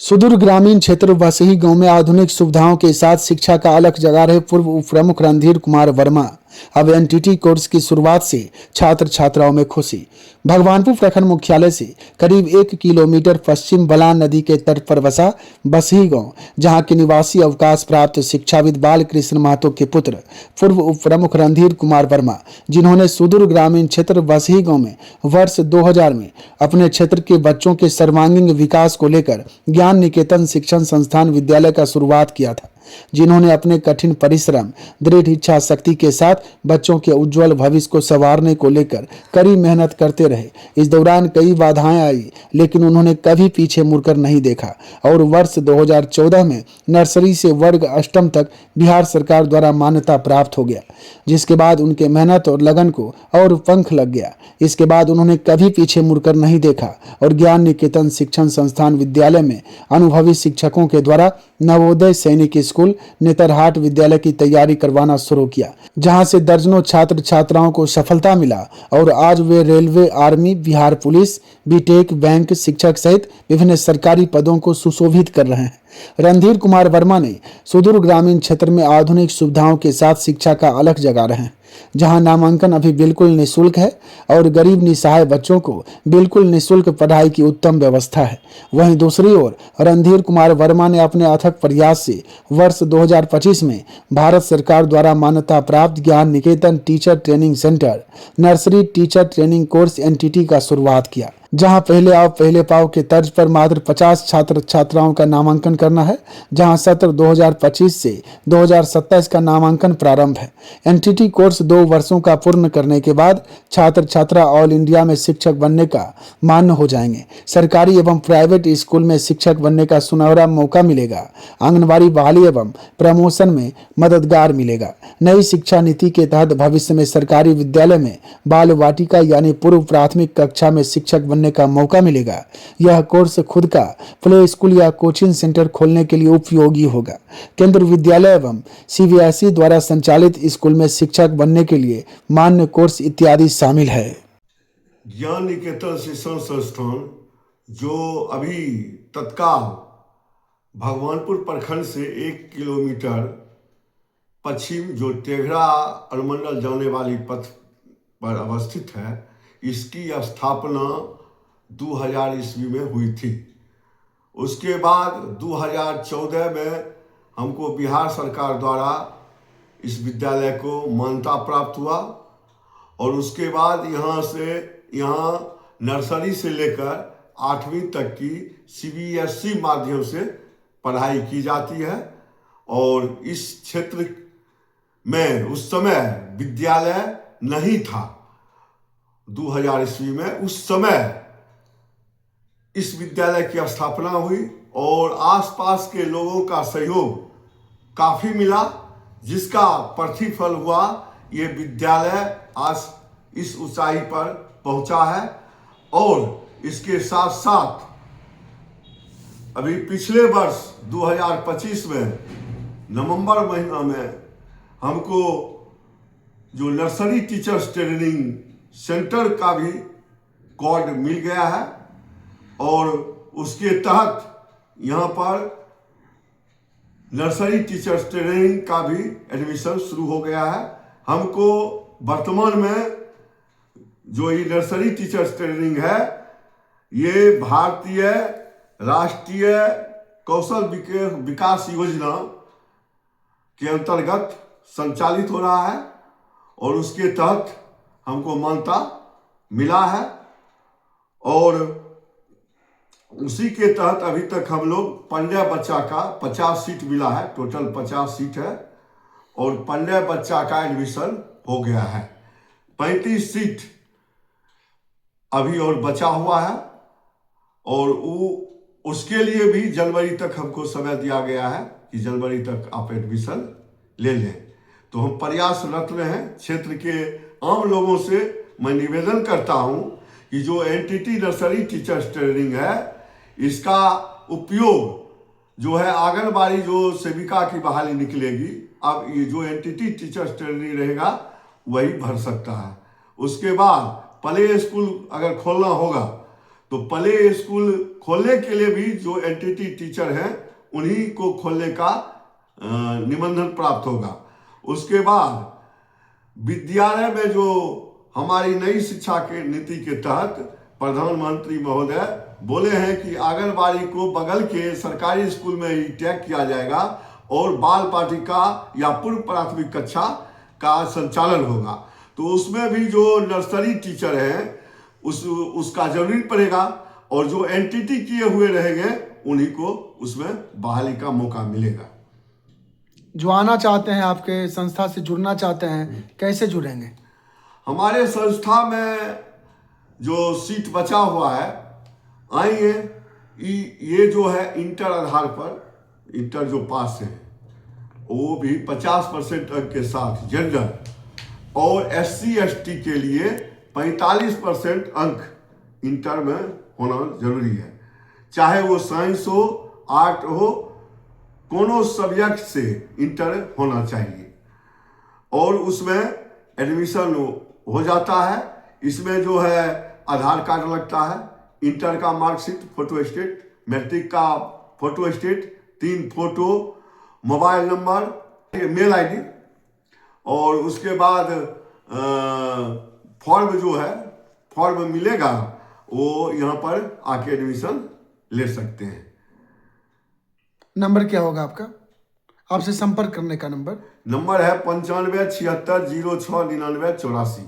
सुदूर ग्रामीण क्षेत्र बसही गांव में आधुनिक सुविधाओं के साथ शिक्षा का अलख जगा रहे पूर्व उप प्रमुख रणधीर कुमार वर्मा। अब एनटीटी कोर्स की शुरुआत से छात्र छात्राओं में खुशी। भगवानपुर प्रखंड मुख्यालय से करीब 1 किलोमीटर पश्चिम बलान नदी के तट पर बसा बसही गांव, जहां के निवासी अवकाश प्राप्त शिक्षाविद बाल कृष्ण महतो के पुत्र पूर्व उप प्रमुख रणधीर कुमार वर्मा, जिन्होंने सुदूर ग्रामीण क्षेत्र बसही गांव में वर्ष 2000 में अपने क्षेत्र के बच्चों के सर्वांगीण विकास को लेकर ज्ञान निकेतन शिक्षण संस्थान विद्यालय का शुरुआत किया था, जिन्होंने अपने कठिन परिश्रम, दृढ़ इच्छा शक्ति के साथ बच्चों के उज्जवल भविष्य को संवारने को लेकर कड़ी मेहनत करते रहे। इस दौरान कई बाधाएं आई, लेकिन उन्होंने कभी पीछे मुड़कर नहीं देखा और वर्ष 2014 में नर्सरी से वर्ग अष्टम तक बिहार सरकार द्वारा मान्यता प्राप्त हो गया, जिसके बाद उनके मेहनत और लगन को और पंख लग गया। इसके बाद उन्होंने कभी पीछे मुड़कर नहीं देखा और ज्ञान निकेतन शिक्षण संस्थान विद्यालय में अनुभवी शिक्षकों के द्वारा नवोदय सैनिक स्कूल नेतरहाट विद्यालय की तैयारी करवाना शुरू किया, जहां से दर्जनों छात्र छात्राओं को सफलता मिला और आज वे railway, army, Bihar police, BTech, bank शिक्षक सहित विभिन्न सरकारी पदों को सुशोभित कर रहे हैं। रणधीर कुमार वर्मा ने सुदूर ग्रामीण क्षेत्र में आधुनिक सुविधाओं के साथ शिक्षा का अलख जगा रहे हैं, जहां नामांकन अभी बिल्कुल निःशुल्क है और गरीब निसहाय बच्चों को बिल्कुल निःशुल्क पढ़ाई की उत्तम व्यवस्था है। वहीं दूसरी ओर रणधीर कुमार वर्मा ने अपने अथक प्रयास से वर्ष 2025 में भारत सरकार द्वारा मान्यता प्राप्त Gyan Niketan teacher training centre nursery teacher training course NTT का शुरुआत किया, जहां पहले आओ पहले पाओ के तर्ज पर मात्र 50 छात्र छात्राओं का नामांकन करना है, जहां सत्र 2025 से 2027 का नामांकन प्रारंभ है। एनटीटी कोर्स 2 वर्षों का पूर्ण करने के बाद छात्र छात्रा ऑल इंडिया में शिक्षक बनने का मान्य हो जाएंगे। सरकारी एवं प्राइवेट स्कूल में शिक्षक बनने का सुनहरा मौका मिलेगा। आंगनबाड़ी बहाली एवं प्रमोशन में मददगार मिलेगा। नई शिक्षा नीति के तहत भविष्य में सरकारी विद्यालय में बाल वाटिका यानी पूर्व प्राथमिक कक्षा में शिक्षक बनने का मौका मिलेगा। यह कोर्स खुद का प्ले स्कूल या कोचिंग सेंटर खोलने के लिए उपयोगी होगा। केंद्र विद्यालय एवं सीबीएसई द्वारा संचालित स्कूल में शिक्षक बनने के लिए मान्य कोर्स इत्यादि शामिल है। ज्ञान निकेतन शिक्षण संस्थान जो अभी तत्काल भगवानपुर प्रखंड से 1 किलोमीटर पश्चिम जो टेघरा अनुमंडल जाने वाली पथ पर अवस्थित है, इसकी स्थापना 2000 ईस्वी में हुई थी। उसके बाद 2014 में हमको बिहार सरकार द्वारा इस विद्यालय को मान्यता प्राप्त हुआ और उसके बाद यहाँ नर्सरी से लेकर 8वीं तक की सीबीएसई माध्यम से पढ़ाई की जाती है। और इस क्षेत्र में उस समय विद्यालय नहीं था। 2000 ईस्वी में उस समय इस विद्यालय की स्थापना हुई और आसपास के लोगों का सहयोग काफ़ी मिला, जिसका प्रतिफल हुआ ये विद्यालय आज इस ऊंचाई पर पहुंचा है। और इसके साथ साथ अभी पिछले वर्ष 2025 में नवंबर महीना में हमको जो नर्सरी टीचर्स ट्रेनिंग सेंटर का भी कोड मिल गया है और उसके तहत यहाँ पर नर्सरी टीचर्स ट्रेनिंग का भी एडमिशन शुरू हो गया है। हमको वर्तमान में जो ये नर्सरी टीचर्स ट्रेनिंग है, ये भारतीय राष्ट्रीय कौशल विकास योजना के अंतर्गत संचालित हो रहा है और उसके तहत हमको मान्यता मिला है। और उसी के तहत अभी तक हम लोग 15 बच्चा का 50 सीट मिला है, टोटल 50 सीट है और 15 बच्चा का एडमिशन हो गया है। 35 सीट अभी और बचा हुआ है और उसके लिए भी जनवरी तक हमको समय दिया गया है कि जनवरी तक आप एडमिशन ले लें। तो हम प्रयासरत हैं। क्षेत्र के आम लोगों से मैं निवेदन करता हूं कि जो एनटीटी नर्सरी टीचर्स ट्रेनिंग है, इसका उपयोग जो है आंगनबाड़ी जो सेविका की बहाली निकलेगी, अब ये जो एनटीटी टीचर्स ट्रेनिंग रहेगा वही भर सकता है। उसके बाद प्ले स्कूल अगर खोलना होगा तो प्ले स्कूल खोलने के लिए भी जो एनटीटी टीचर हैं उन्हीं को खोलने का निबंधन प्राप्त होगा। उसके बाद विद्यालय में जो हमारी नई शिक्षा के नीति के तहत प्रधानमंत्री महोदय बोले हैं कि आंगनबाड़ी को बगल के सरकारी स्कूल में ही टैग किया जाएगा और बाल बालिका या पूर्व प्राथमिक कक्षा का संचालन होगा। तो उसमें भी जो नर्सरी टीचर हैं उसका जरूरी पड़ेगा और जो एनटीटी किए हुए रहेंगे उन्हीं को उसमें बहाली का मौका मिलेगा। जो आना चाहते हैं आपके संस्था से जुड़ना चाहते हैं, कैसे जुड़ेंगे? हमारे संस्था में जो सीट बचा हुआ है आइए। ये जो है इंटर आधार पर, इंटर जो पास है वो भी 50% अंक के साथ जनरल, और SC ST के लिए 45% अंक इंटर में होना जरूरी है। चाहे वो साइंस हो, आर्ट हो, कोनो सब्जेक्ट से इंटर होना चाहिए और उसमें एडमिशन हो जाता है। इसमें जो है आधार कार्ड लगता है, इंटर का मार्कशीट, फोटोस्टेट, मैट्रिक का photostat, 3 photo, mobile number, mail ID, और उसके बाद फॉर्म जो है फॉर्म मिलेगा, वो यहाँ पर आके एडमिशन ले सकते हैं। नंबर क्या होगा आपका, आपसे संपर्क करने का नंबर? नंबर है 95 76 06 99 84।